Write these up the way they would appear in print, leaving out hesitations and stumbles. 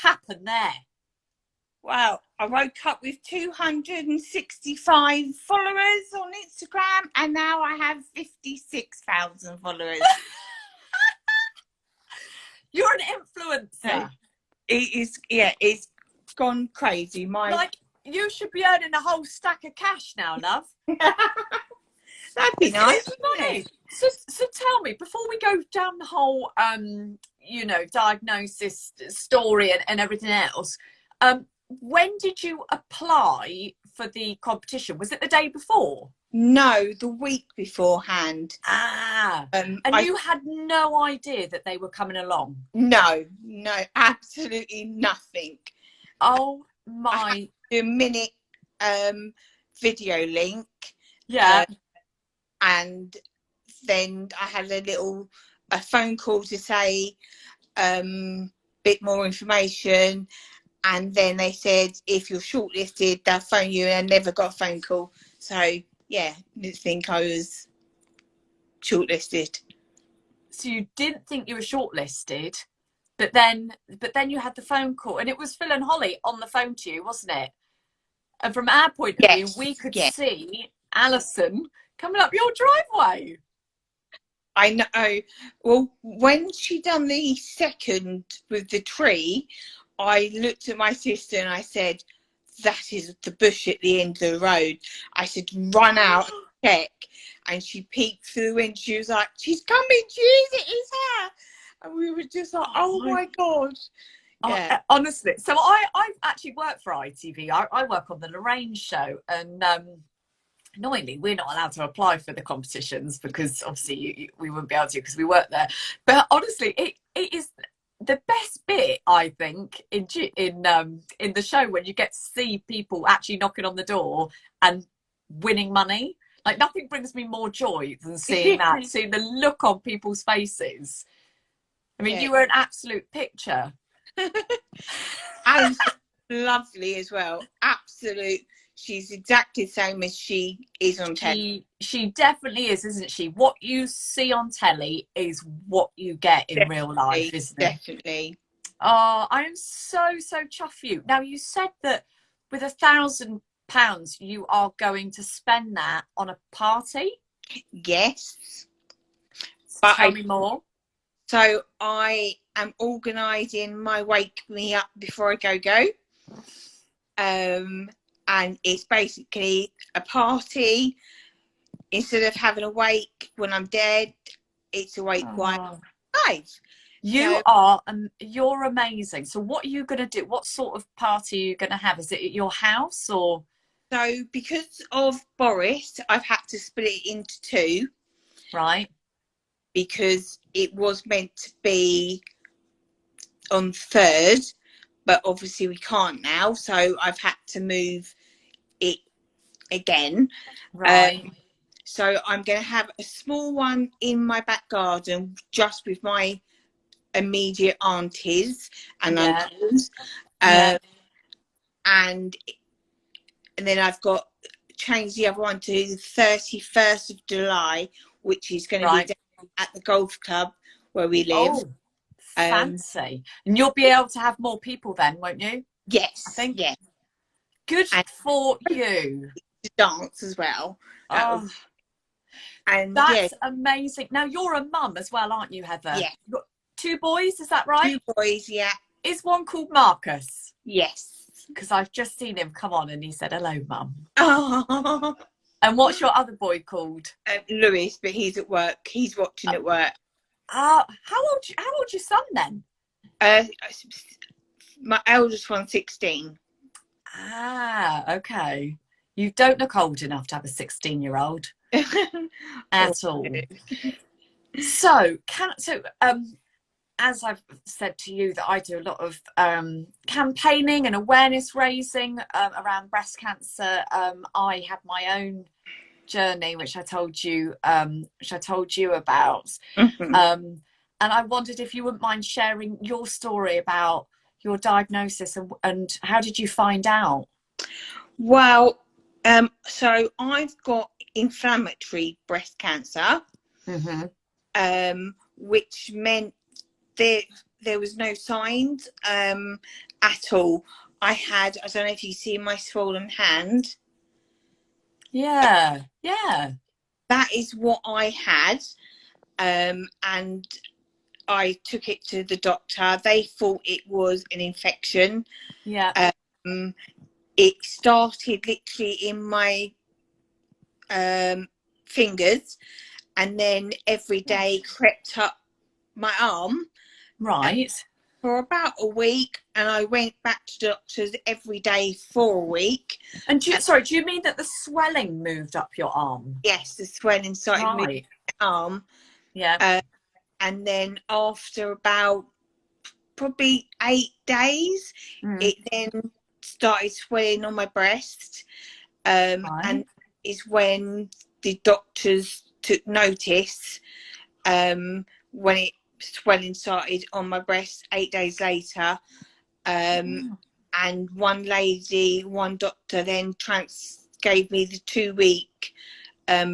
happened there? Well, I woke up with 265 followers on Instagram, and now I have 56,000 followers. You're an influencer. It is, yeah, it's gone crazy. Like, you should be earning a whole stack of cash now, love. That'd be nice, wouldn't it? So tell me, before we go down the whole, you know, diagnosis story and everything else, when did you apply for the competition? Was it the day before? No, the week beforehand. And you had no idea that they were coming along? No, absolutely nothing. Oh my! A minute video link. Yeah. And then I had a phone call to say bit more information, and then they said if you're shortlisted they'll phone you, and I never got a phone call. So yeah, didn't think I was shortlisted. So you didn't think you were shortlisted, but then you had the phone call, and it was Phil and Holly on the phone to you, wasn't it? And from our point of view, we could see Alison coming up your driveway. I know. Well, when she done the second with the tree, I looked at my sister and I said, that is the bush at the end of the road. I said, run out and check. And she peeked through the window. She was like, she's coming, it is her. And we were just like, oh my God. Yeah. Honestly, so I actually work for ITV. I work on the Lorraine show, and annoyingly, we're not allowed to apply for the competitions because obviously we wouldn't be able to because we work there. But honestly, it is the best bit, I think, in the show, when you get to see people actually knocking on the door and winning money. Like, nothing brings me more joy than seeing that, seeing the look on people's faces. I mean, you were an absolute picture. And lovely as well. Absolute. She's exactly the same as she is on telly. She definitely is, isn't she? What you see on telly is what you get in real life, isn't it? Definitely. Oh, I am so chuffed for you. Now, you said that with £1,000 you are going to spend that on a party. Yes. But tell me more. So I am organising my Wake Me Up Before I Go. And it's basically a party. Instead of having a wake when I'm dead, it's a wake while I'm alive. You're amazing. So what are you going to do? What sort of party are you going to have? Is it at your house or? So because of Boris, I've had to split it into two. Right. Because it was meant to be on 3rd, but obviously we can't now, so I've had to move it again. Right. So I'm going to have a small one in my back garden, just with my immediate aunties and uncles. And then I've got changed the other one to the 31st of July, which is going to be at the golf club where we live. Oh, fancy. And you'll be able to have more people then, won't you? Yes, I think. Yes. Good for you. To dance as well. And that's amazing. Now, you're a mum as well, aren't you, Heather? Yeah. You've got 2 boys, is that right? 2 boys, yeah. Is one called Marcus? Yes. Because I've just seen him come on and he said, hello, Mum. Oh. And what's your other boy called? Lewis, but he's at work. He's watching at work. How old's your son then? My eldest one's 16. Okay. You don't look old enough to have a 16-year-old at all. So, as I've said to you, that I do a lot of campaigning and awareness raising around breast cancer. I have my own journey, which I told you about. And I wondered if you wouldn't mind sharing your story about your diagnosis and how did you find out? Well, so I've got inflammatory breast cancer, which meant that there was no signs at all. I don't know if you see my swollen hand. Yeah. That is what I had. And I took it to the doctor. They thought it was an infection. Yeah. It started literally in my fingers, and then every day crept up my arm. Right. For about a week, and I went back to doctors every day for a week. And do you mean that the swelling moved up your arm? Yes, the swelling started moving my arm. Yeah. And then after about probably 8 days, it then started swelling on my breast. And is when the doctors took notice, when it swelling started on my breast 8 days later. And one doctor then gave me the 2-week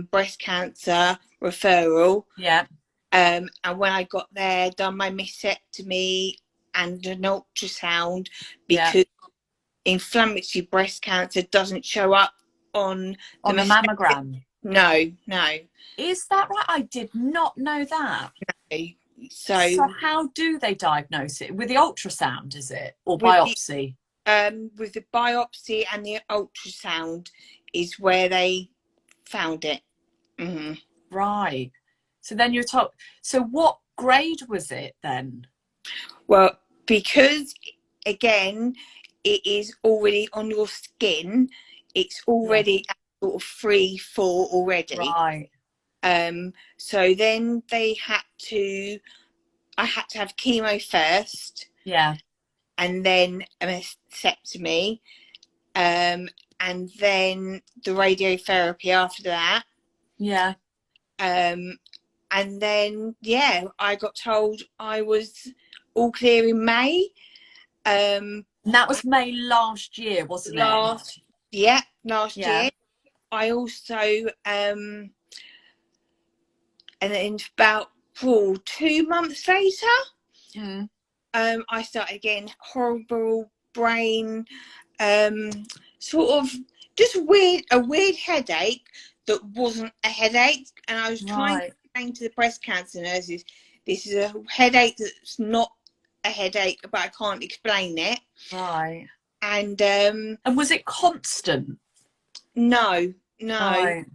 breast cancer referral. Yeah. And when I got there, done my mastectomy and an ultrasound, because inflammatory breast cancer doesn't show up on the mammogram. No. Is that right? I did not know that. No. So how do they diagnose it? With the ultrasound, is it? Or biopsy? With the biopsy and the ultrasound is where they found it. Mm-hmm. Right. So then you're told. So what grade was it then? Well, because again, it is already on your skin. It's already at sort of 3, 4 already. Right. So then I had to have chemo first. Yeah. And then a mastectomy. And then the radiotherapy after that. Yeah. And then I got told I was all clear in May. And that was May last year, wasn't it? Last year. I also and then about 2 months later, I started getting horrible brain, sort of just a weird headache that wasn't a headache. And I was trying to explain to the breast cancer nurses, this is a headache that's not a headache, but I can't explain it. Right. And was it constant? No. Right.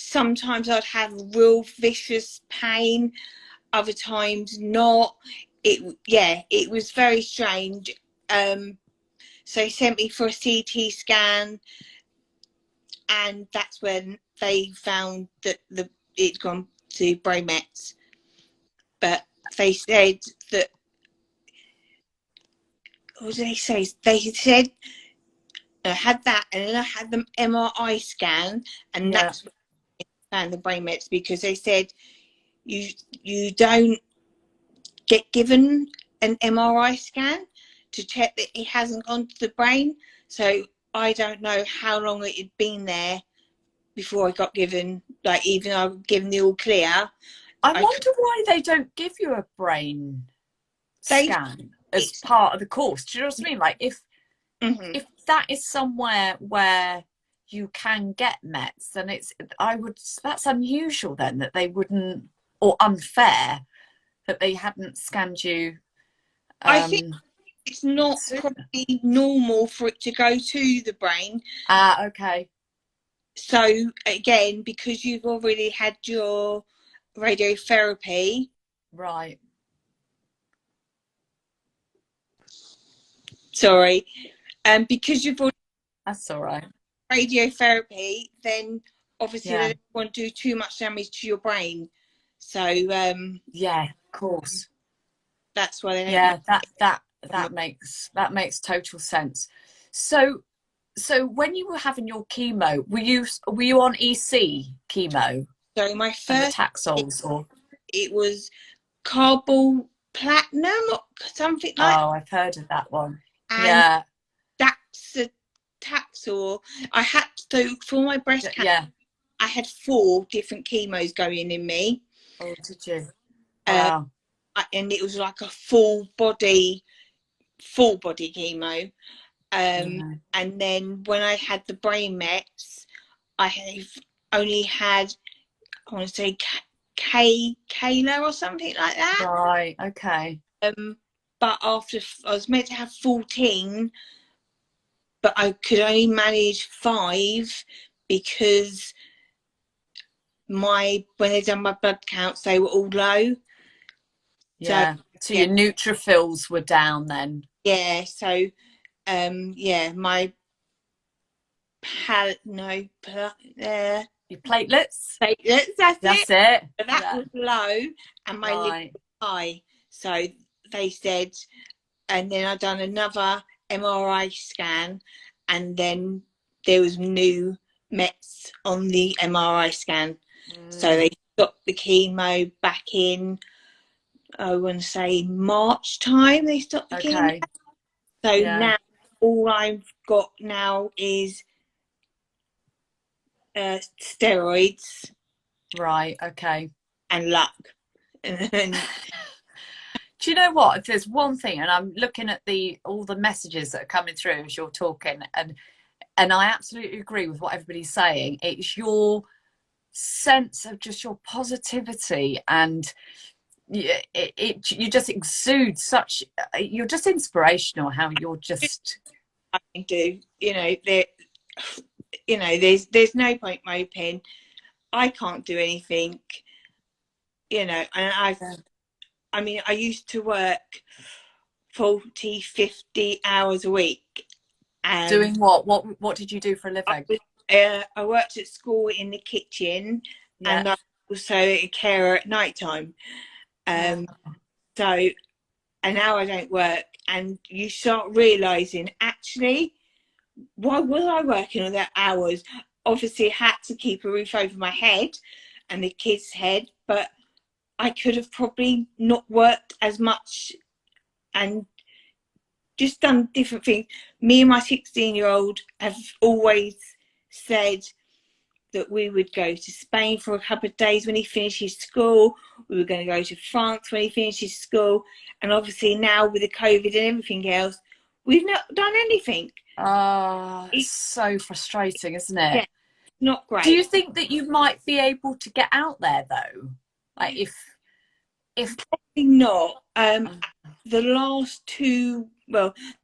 Sometimes I'd have real vicious pain, other times not. It was very strange. So he sent me for a CT scan, and that's when they found that it'd gone to brain mets. But they said that, what did they say? They said I had that, and then I had the MRI scan, and that's when they found the brain mets, because they said you don't get given an MRI scan to check that it hasn't gone to the brain. So I don't know how long it had been there before I got given, even though I was given the all clear. I wonder why they don't give you a brain scan as part of the course. Do you know what I mean? Like if that is somewhere where you can get mets, then that's unusual then that they wouldn't, or unfair that they hadn't scanned you. I think it's not probably normal for it to go to the brain. Okay. So again, because you've already had your radiotherapy. Right. Sorry. Because you've already. That's all right. Radiotherapy, then obviously they don't want to do too much damage to your brain. So of course. That's why they don't. That makes total sense. So when you were having your chemo, were you on EC chemo? So my first Taxols, or it was carboplatinum or something like. Oh, I've heard of that one. And that's a Taxol. I had to, for my breast cancer. I had 4 different chemos going in me. Oh, did you? Wow. and it was like a full body chemo. And then when I had the brain mets, I have only had, I want to say Kayla or something like that. Right. Okay. But after I was meant to have 14, but I could only manage 5 because when they done my blood counts, they were all low. Yeah. So your neutrophils were down then. Yeah. So my Your platelets. That's it. But that was low, and my liver was high. So they said, and then I done another MRI scan, and then there was new mets on the MRI scan. So they got the chemo back in, I want to say March time. They stopped the chemo. So now all I've got now is steroids. Right. Okay. And luck. Do you know what? If there's one thing, and I'm looking at all the messages that are coming through as you're talking, and I absolutely agree with what everybody's saying. It's your sense of just your positivity, and you just exude such. You're just inspirational. How you're just. I do. There's no point moping. I can't do anything. And I used to work 40, 50 hours a week. And doing what? What did you do for a living? I worked at school in the kitchen, and I also a carer at night time. So, and now I don't work, and you start realising, actually, why was I working all that hours? Obviously, I had to keep a roof over my head and the kids' head, but I could have probably not worked as much and just done different things. Me and my 16-year-old have always said that we would go to Spain for a couple of days when he finishes school. We were going to go to France when he finishes school. And obviously now with the COVID and everything else, we've not done anything. Oh, it's so frustrating, isn't it? Yeah, not great. Do you think that you might be able to get out there though? Like if probably not. The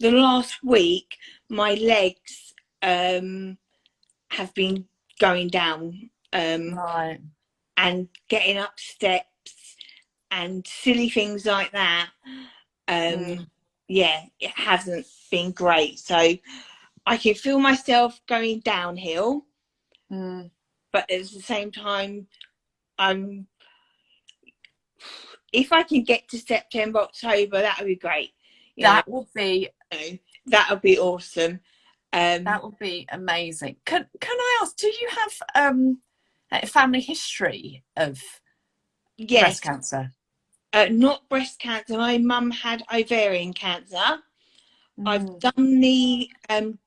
last week, my legs have been going down, right, and getting up steps and silly things like that. Yeah, it hasn't been great. So I can feel myself going downhill, but at the same time, if I can get to September, October, that would be great. That would be awesome. That would be amazing. Can I ask, do you have a family history of breast cancer? Not breast cancer. My mum had ovarian cancer. I've done the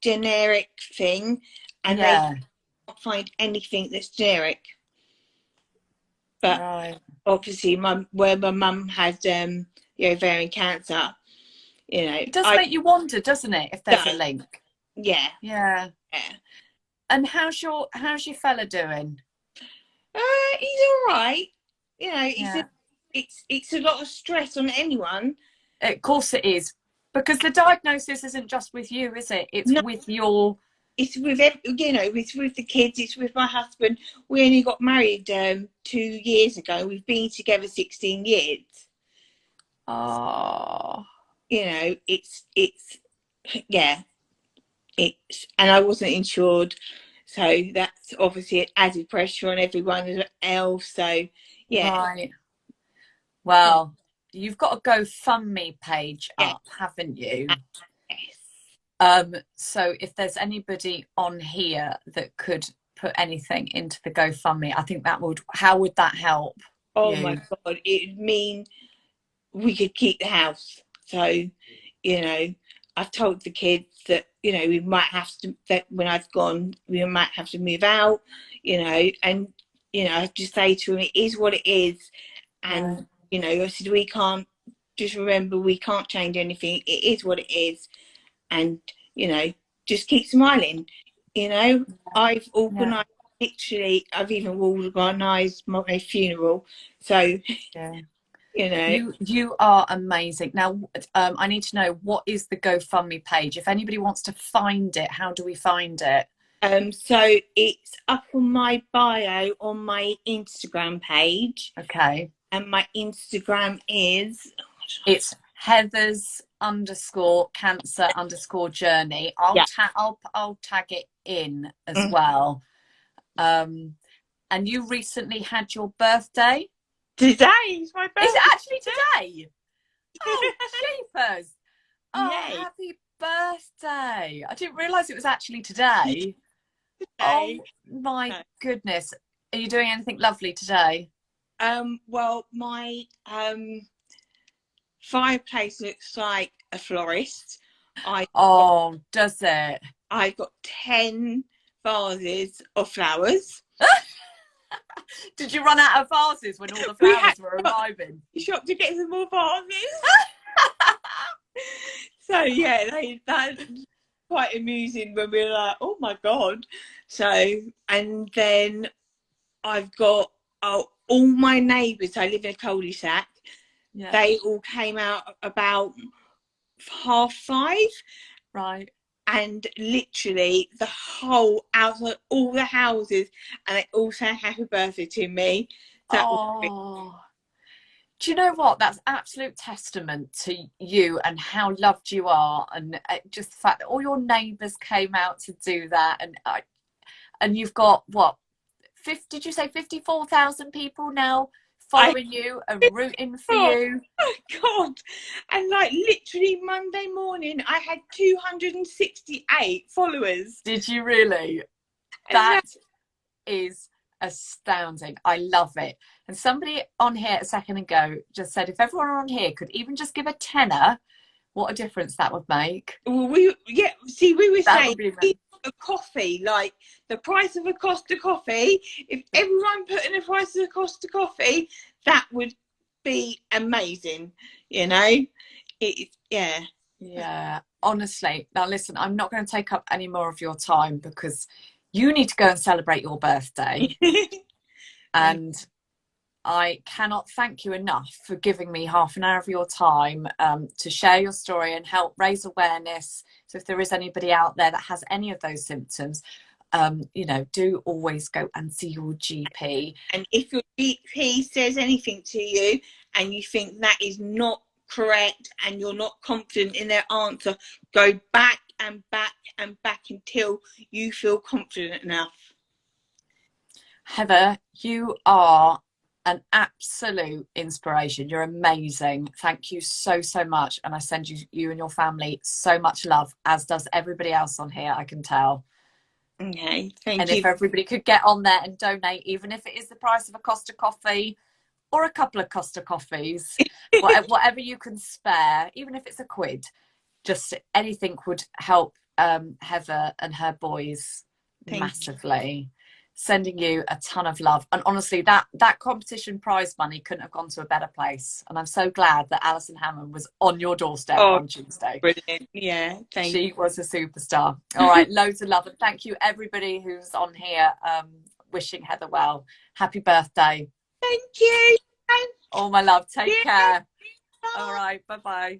generic thing, and they can't find anything that's generic. But obviously, where my mum had the ovarian cancer, it does make you wonder, doesn't it? If there's a link. Yeah. And how's your fella doing? He's all right. It's a lot of stress on anyone. Of course it is, because the diagnosis isn't just with you, is it? It's with your. It's with it's with the kids. It's with my husband. We only got married 2 years ago. We've been together 16 years. Oh. It's and I wasn't insured, so that's obviously added pressure on everyone else. So right. Well, you've got a GoFundMe page up, haven't you? Yes. So if there's anybody on here that could put anything into the GoFundMe, I think how would that help? Oh my God, it would mean we could keep the house. So, I've told the kids that, we might have to, that when I've gone, we might have to move out, and, I just say to them, it is what it is. And, I said, we can't just remember we can't change anything. It is what it is. And, you know, just keep smiling. You know, I've organised, literally, I've even organised my funeral. So, Yeah. you know. You are amazing. Now, I need to know, what is the GoFundMe page? If anybody wants to find it, how do we find it? So it's up on my bio on my Instagram page. Okay. And my Instagram is... It's Heathers_cancer_journey. I'll tag it in as well. And you recently had your birthday? Today is my birthday. Is it actually today? Oh, jeepers. Oh, Yay. happy birthday. I didn't realise it was actually today. Oh my goodness. Are you doing anything lovely today? Well, my fireplace looks like a florist. Does it? I got 10 vases of flowers. Did you run out of vases when all the flowers were arriving? We shop to get some more vases. So yeah, that's quite amusing when we're like, oh my god. So, and then I've got all my neighbours. I live in a cul-de-sac. Yeah. They all came out about 5:30. Right. And literally the whole outside, all the houses, and they all sang happy birthday to me. Do you know what? That's absolute testament to you and how loved you are, and just the fact that all your neighbours came out to do that, and you've got what? Did you say 54,000 people now following you and rooting for you? Oh God! And like literally Monday morning, I had 268 followers. Did you really? That is astounding. I love it. And somebody on here a second ago just said, if everyone on here could even just give a tenner, what a difference that would make. Well, we were saying a coffee, like the price of a Costa coffee. If everyone put in the price of a Costa coffee, that would be amazing. You know, yeah. Honestly, now listen, I'm not going to take up any more of your time because you need to go and celebrate your birthday. And I cannot thank you enough for giving me half an hour of your time to share your story and help raise awareness. So if there is anybody out there that has any of those symptoms, you know, do always go and see your GP. And if your GP says anything to you and you think that is not correct and you're not confident in their answer, go back and back and back until you feel confident enough. Heather, you are an absolute inspiration. You're amazing. Thank you so much, and I send you and your family so much love, as does everybody else on here, I can tell. Okay, thank you. And if everybody could get on there and donate, even if it is the price of a Costa coffee or a couple of Costa coffees, whatever you can spare, even if it's £1, just anything would help Heather and her boys massively. Sending you a ton of love, and honestly, that competition prize money couldn't have gone to a better place, and I'm so glad that Alison Hammond was on your doorstep on Tuesday. Brilliant. Yeah, she was a superstar. All right, loads of love, and thank you everybody who's on here wishing Heather well. Happy birthday. Thank you. All my love, take care. All right, bye-bye.